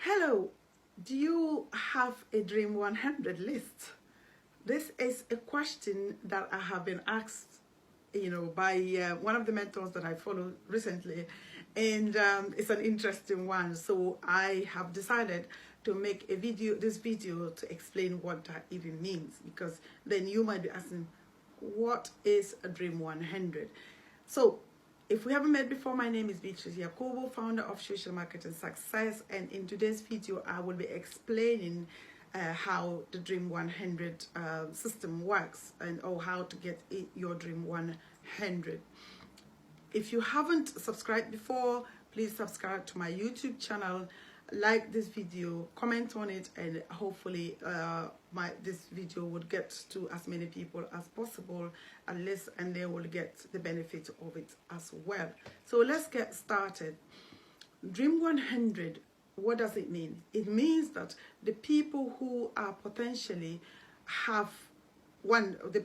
Hello, do you have a Dream 100 list? This is a question that I have been asked, by one of the mentors that I followed recently, and it's an interesting one. So I have decided to make this video to explain what that even means, because then you might be asking, what is a Dream 100? So if we haven't met before, my name is Beatrice Yakobo, founder of Social Marketing Success, and in today's video I will be explaining how the Dream 100 system works, or how to get your Dream 100. If you haven't subscribed before, please subscribe to my YouTube channel, like this video, comment on it, and hopefully this video would get to as many people as possible, and they will get the benefit of it as well. So let's get started. Dream 100, what does it mean? It means that the people who are potentially the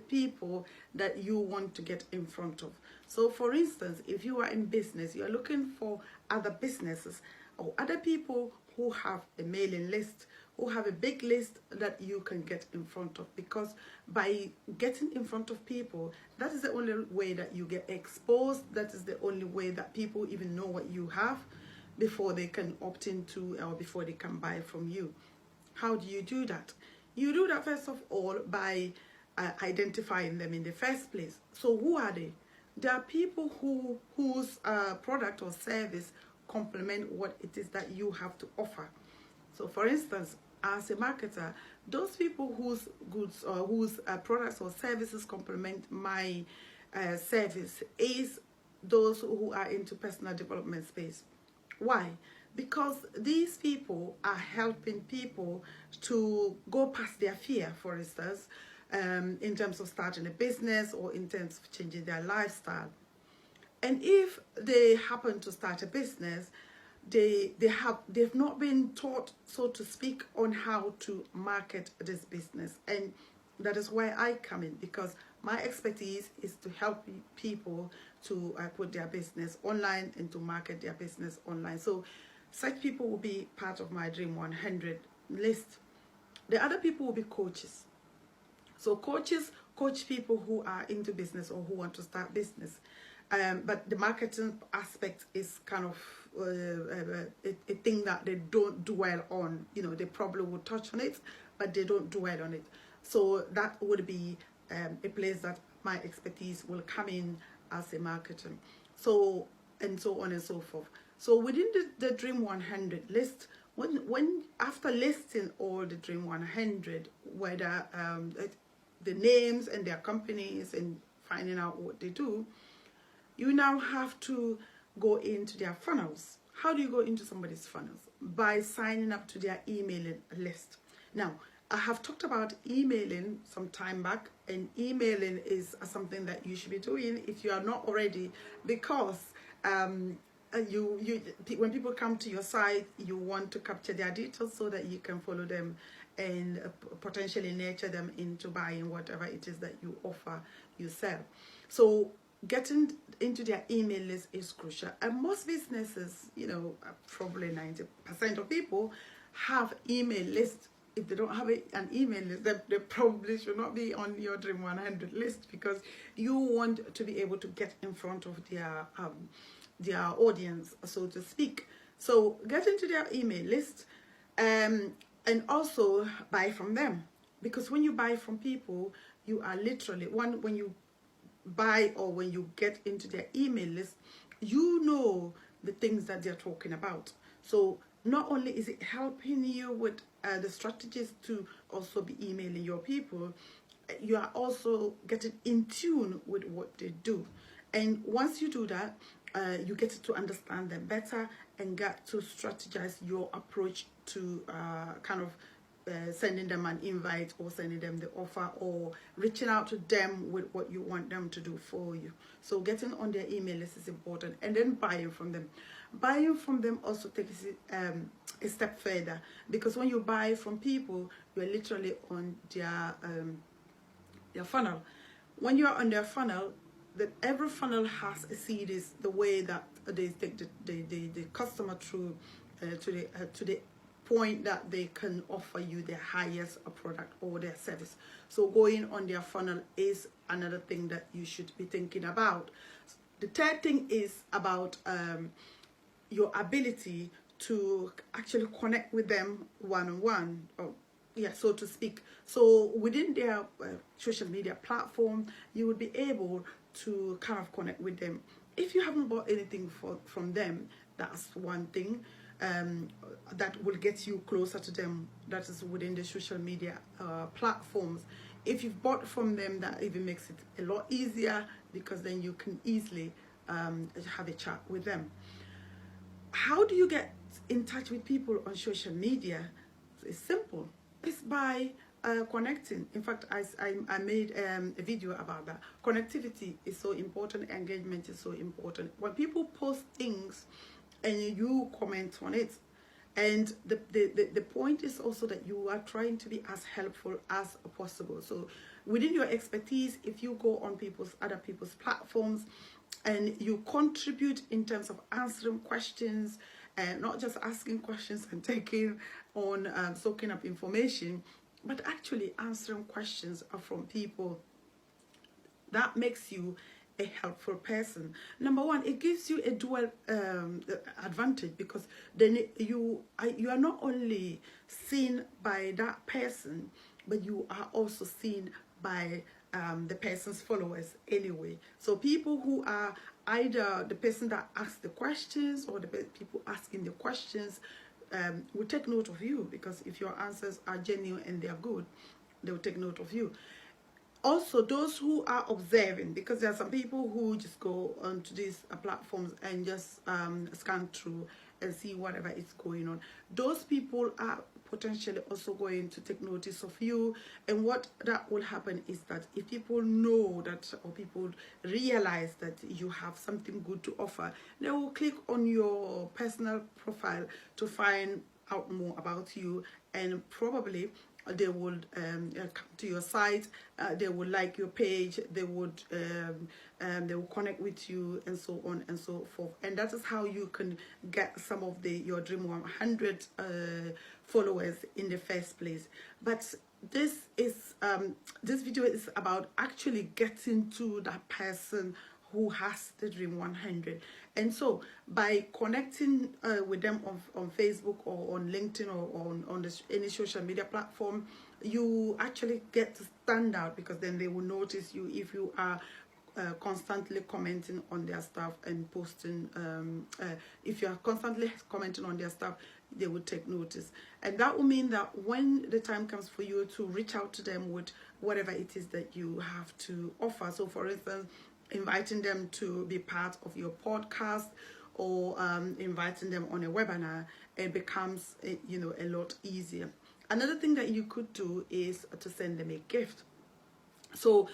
people that you want to get in front of. So for instance, if you are in business, you are looking for other businesses or other people who have a mailing list, who have a big list that you can get in front of, because by getting in front of people, that is the only way that you get exposed. That is the only way that people even know what you have before they can opt into, or before they can buy from you. How do you do that? You do that first of all by identifying them in the first place. So who are they? There are people whose product or service complement what it is that you have to offer. So for instance, as a marketer, those people whose goods or whose products or services complement my service is those who are into personal development space. Why? Because these people are helping people to go past their fear, for instance, in terms of starting a business or in terms of changing their lifestyle. And if they happen to start a business, they've not been taught, so to speak, on how to market this business. And that is why I come in, because my expertise is to help people to put their business online and to market their business online. So such people will be part of my Dream 100 list. The other people will be coaches. So coaches coach people who are into business or who want to start business. But the marketing aspect is kind of a thing that they don't dwell on. They probably will touch on it, but they don't dwell on it. So that would be a place that my expertise will come in as a marketer. So, and so on and so forth. So within the Dream 100 list, when after listing all the Dream 100, whether the names and their companies and finding out what they do, you now have to go into their funnels. How do you go into somebody's funnels? By signing up to their emailing list. Now, I have talked about emailing some time back, and emailing is something that you should be doing if you are not already, because when people come to your site, you want to capture their details so that you can follow them and potentially nurture them into buying whatever it is that you offer, you sell. So getting into their email list is crucial, and most businesses, probably 90% of people have email lists. If they don't have an email list, they probably should not be on your Dream 100 list, because you want to be able to get in front of their audience, so to speak. So get into their email list, and also buy from them, because when you buy from people, you are literally when you buy or when you get into their email list, you know the things that they're talking about. So not only is it helping you with the strategies to also be emailing your people, you are also getting in tune with what they do. And once you do that, you get to understand them better and get to strategize your approach to sending them an invite, or sending them the offer, or reaching out to them with what you want them to do for you. So getting on their email list is important, and then buying from them. Buying from them also takes a step further, because when you buy from people, you're literally on their funnel. When you are on their funnel, that every funnel has a series, the way that they take the customer through to the point that they can offer you their highest product or their service. So going on their funnel is another thing that you should be thinking about. The third thing is about your ability to actually connect with them one-on-one, or yeah, so to speak. So within their social media platform, you would be able to kind of connect with them. If you haven't bought anything from them, that's one thing that will get you closer to them. That is within the social media platforms. If you've bought from them, that even makes it a lot easier, because then you can easily have a chat with them. How do you get in touch with people on social media? It's simple. It's by connecting. In fact, I made a video about that. Connectivity is so important. Engagement is so important. When people post things and you comment on it, and the point is also that you are trying to be as helpful as possible. So within your expertise, if you go on other people's platforms and you contribute in terms of answering questions, and not just asking questions and taking on soaking up information, but actually answering questions from people, that makes you a helpful person. Number one, it gives you a dual advantage, because then you are not only seen by that person, but you are also seen by the person's followers anyway. So people who are either the person that asks the questions or the people asking the questions will take note of you, because if your answers are genuine and they are good, they will take note of you. Also, those who are observing, because there are some people who just go onto these platforms and just scan through and see whatever is going on. Those people are potentially also going to take notice of you, and what that will happen is that if people know that, or people realize that you have something good to offer, they will click on your personal profile to find out more about you, and probably they would come to your site, they would like your page, they will connect with you, and so on and so forth. And that is how you can get some of your Dream 100 followers in the first place. But this video is about actually getting to that person who has the Dream 100. And so by connecting with them on Facebook or on LinkedIn or on any social media platform, you actually get to stand out, because then they will notice you if you are constantly commenting on their stuff and posting. If you are constantly commenting on their stuff, they will take notice, and that will mean that when the time comes for you to reach out to them with whatever it is that you have to offer, so for instance, inviting them to be part of your podcast, or inviting them on a webinar, it becomes a lot easier. Another thing that you could do is to send them a gift. So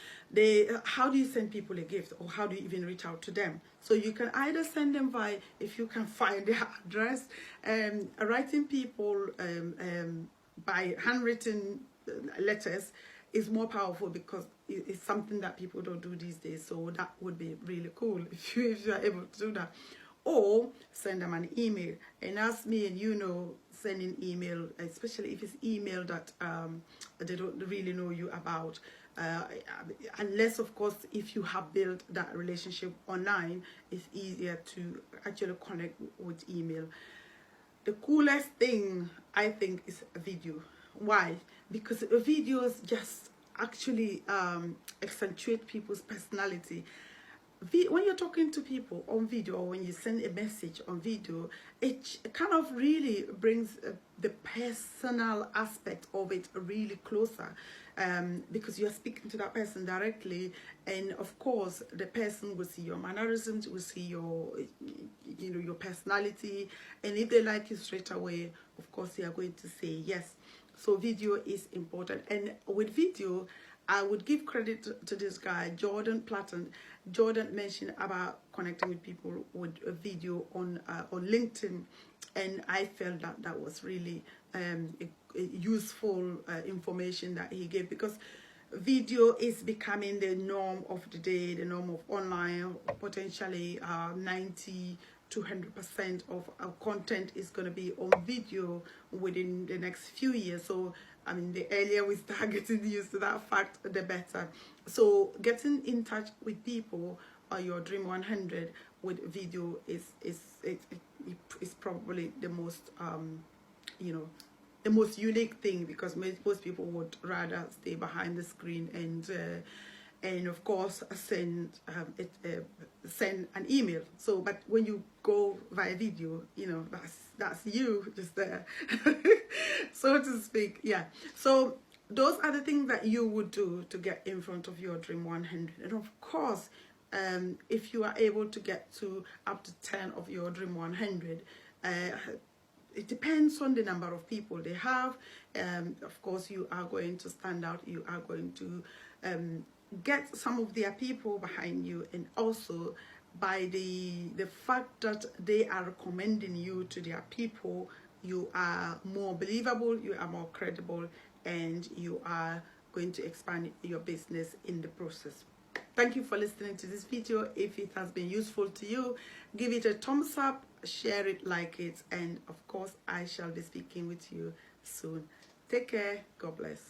how do you send people a gift, or how do you even reach out to them? So you can either send them by, if you can find their address, writing people by handwritten letters is more powerful, because it's something that people don't do these days. So that would be really cool if you are able to do that. Or send them an email. And as me and sending email, especially if it's email that they don't really know you about, unless of course if you have built that relationship online, it's easier to actually connect with email. The coolest thing, I think, is a video. Why? Because videos just actually accentuate people's personality. When you're talking to people on video, or when you send a message on video, it kind of really brings the personal aspect of it really closer, because you're speaking to that person directly, and of course the person will see your mannerisms, will see your personality, and if they like you straight away, of course they are going to say yes. So video is important, and with video, I would give credit to this guy, Jordan Platten. Jordan mentioned about connecting with people with a video on LinkedIn, and I felt that was really a useful information that he gave, because video is becoming the norm of the day, the norm of online. Potentially 90 200% of our content is going to be on video within the next few years. So I mean, the earlier we start getting used to that fact, the better. So getting in touch with people on your Dream 100 with video is probably the most you know, the most unique thing, because most people would rather stay behind the screen and of course send send an email. So but when you go via video, you know, that's you just there so to speak. Yeah, so those are the things that you would do to get in front of your Dream 100. And of course, if you are able to get to up to 10 of your Dream 100, it depends on the number of people they have. Of course, you are going to stand out. You are going to get some of their people behind you, and also by the fact that they are recommending you to their people, you are more believable, you are more credible, and you are going to expand your business in the process. Thank you for listening to this video. If it has been useful to you, give it a thumbs up, share it, like it, and of course I shall be speaking with you soon. Take care. God bless.